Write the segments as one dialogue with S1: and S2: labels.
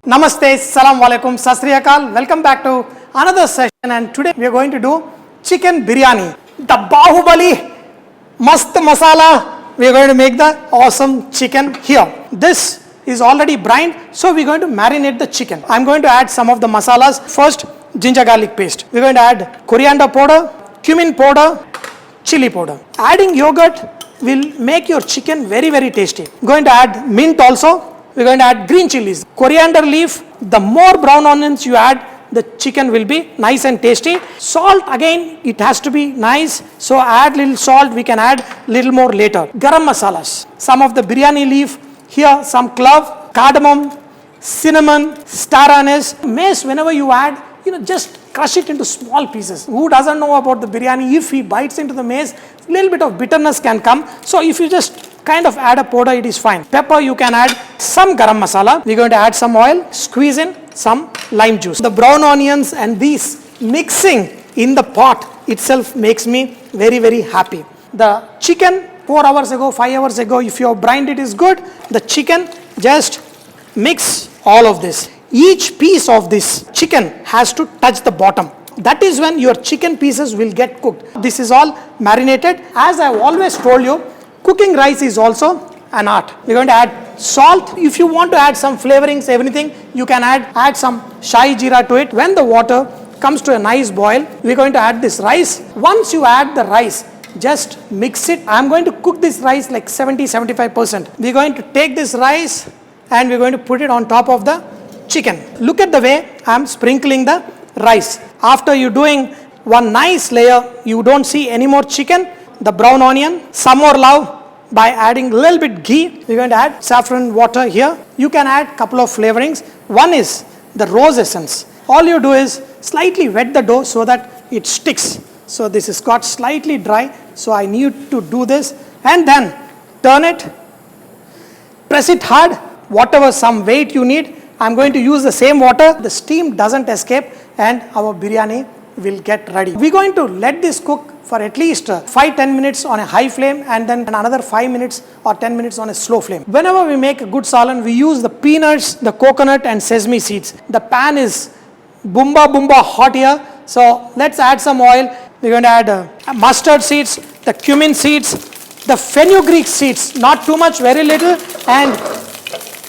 S1: Namaste, Salam Alaikum, Sat Sri Akal. Welcome back to another session, and today we are going to do chicken biryani. The Bahubali Mast Masala. We are going to make the awesome chicken here. This is already brined, so we are going to marinate the chicken. I am going to add some of the masalas. First, ginger garlic paste. We are going to add coriander powder, cumin powder, chili powder. Adding yogurt will make your chicken very tasty. Going to add mint also. We're going to add green chilies, coriander leaf. The more brown onions you add, the chicken will be nice and tasty. Salt, again, it has to be nice, so add little salt. We can add little more later. Garam masalas, some of the biryani leaf here, some clove, cardamom, cinnamon, star anise, mace. Whenever you add, just crush it into small pieces. Who doesn't know about the biryani? If he bites into the mace, little bit of bitterness can come. So if you just kind of add a powder, it is fine. Pepper, you can add some garam masala. We're going to add some oil, squeeze in some lime juice. The brown onions and these mixing in the pot itself makes me very happy. The chicken 4 hours ago, 5 hours ago, if you have brined it is good. The chicken, just mix all of this. Each piece of this chicken has to touch the bottom. That is when your chicken pieces will get cooked. This is all marinated. As I have always told you, cooking rice is also an art. We're going to add salt. If you want to add some flavorings, everything, you can add some Shahi Jeera to it. When the water comes to a nice boil, we're going to add this rice. Once you add the rice, just mix it. I'm going to cook this rice like 70-75%. We're going to take this rice and we're going to put it on top of the chicken. Look at the way I'm sprinkling the rice. After you doing one nice layer, you don't see any more chicken. The brown onion, some more love by adding a little bit ghee. We're going to add saffron water here. You can add couple of flavorings. One is the rose essence. All you do is slightly wet the dough so that it sticks. So this is got slightly dry, so I need to do this, and then turn it, press it hard, whatever some weight you need. I'm going to use the same water. The steam doesn't escape and our biryani will get ready. We're going to let this cook for at least 5-10 minutes on a high flame, and then another 5 minutes or 10 minutes on a slow flame. Whenever we make a good salan, we use the peanuts, the coconut and sesame seeds. The pan is boomba hot here. So let's add some oil. We're going to add mustard seeds, the cumin seeds, the fenugreek seeds, not too much, very little, and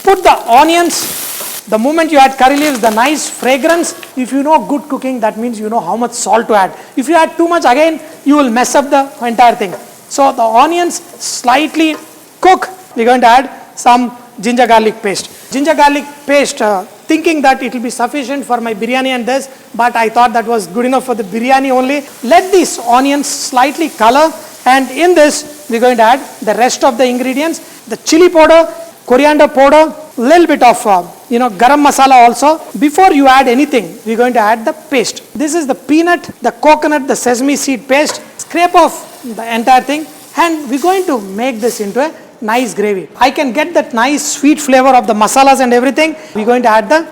S1: put the onions. The moment you add curry leaves, the nice fragrance. If you know good cooking, that means you know how much salt to add. If you add too much, again, you will mess up the entire thing. So the onions slightly cook. We're going to add some ginger garlic paste. Ginger garlic paste, thinking that it will be sufficient for my biryani and this, but I thought that was good enough for the biryani only. Let these onions slightly color, and in this, we're going to add the rest of the ingredients. The chili powder, coriander powder, little bit of garam masala also. Before you add anything, we're going to add the paste. This is the peanut, the coconut, the sesame seed paste. Scrape off the entire thing, and we're going to make this into a nice gravy. I can get that nice sweet flavor of the masalas and everything. We're going to add the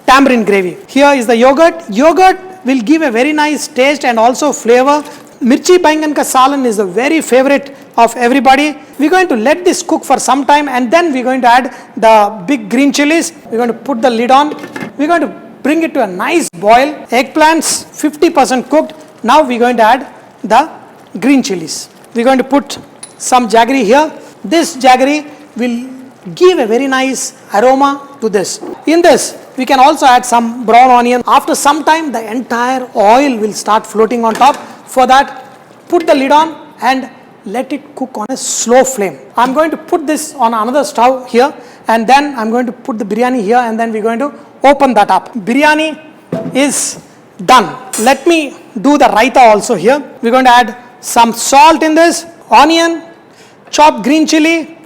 S1: tamarind gravy. Here is the yogurt. Yogurt will give a very nice taste and also flavor. Mirchi Baingan ka salan is a very favorite of everybody. We're going to let this cook for some time, and then we're going to add the big green chilies. We're going to put the lid on. We're going to bring it to a nice boil. Eggplants 50% cooked. Now we're going to add the green chilies. We're going to put some jaggery here. This jaggery will give a very nice aroma to this. In this, we can also add some brown onion. After some time, the entire oil will start floating on top. For that, put the lid on and let it cook on a slow flame. I'm going to put this on another stove here, and then I'm going to put the biryani here, and then we're going to open that up. Biryani is done. Let me do the raita also here. We're going to add some salt in this, onion, chopped green chili,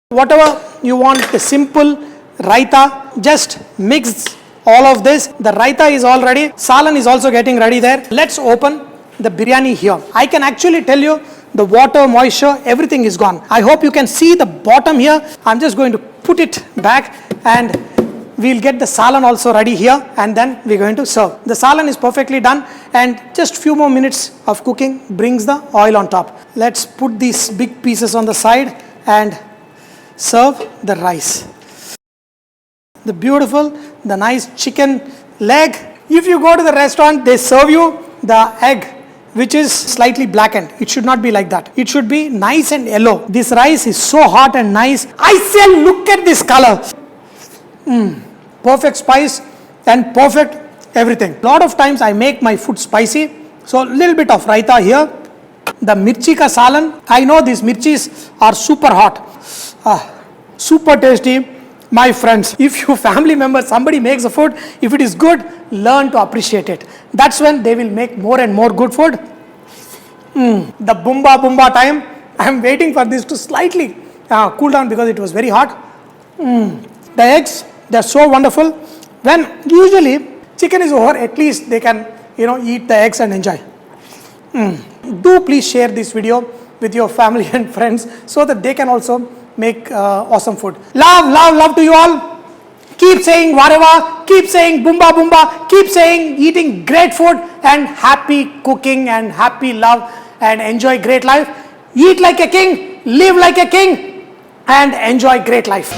S1: whatever you want, the simple raita. Just mix all of this. The raita is all ready. Salan is also getting ready there. Let's open the biryani here. I can actually tell you the water, moisture, everything is gone. I hope you can see the bottom here. I'm just going to put it back, and we'll get the salan also ready here, and then we're going to serve. The salan is perfectly done, and just few more minutes of cooking brings the oil on top. Let's put these big pieces on the side and serve the rice. the beautiful, the nice chicken leg. If you go to the restaurant, they serve you the egg which is slightly blackened. It should not be like that. It should be nice and yellow. This rice is so hot and nice. I say, look at this color. Perfect spice and perfect everything. Lot of times I make my food spicy. So little bit of raita here. The mirchi ka salan. I know these mirchis are super hot. Super tasty. My friends, if your family member, somebody makes a food, if it is good, learn to appreciate it. That's when they will make more and more good food. The bumba time. I am waiting for this to slightly cool down because it was very hot. The eggs, they are so wonderful. When usually chicken is over, at least they can eat the eggs and enjoy. Do please share this video with your family and friends so that they can also make awesome food. Love to you all. Keep saying whatever, keep saying bumba, keep saying eating great food and happy cooking and happy love and enjoy great life. Eat like a king, live like a king and enjoy great life.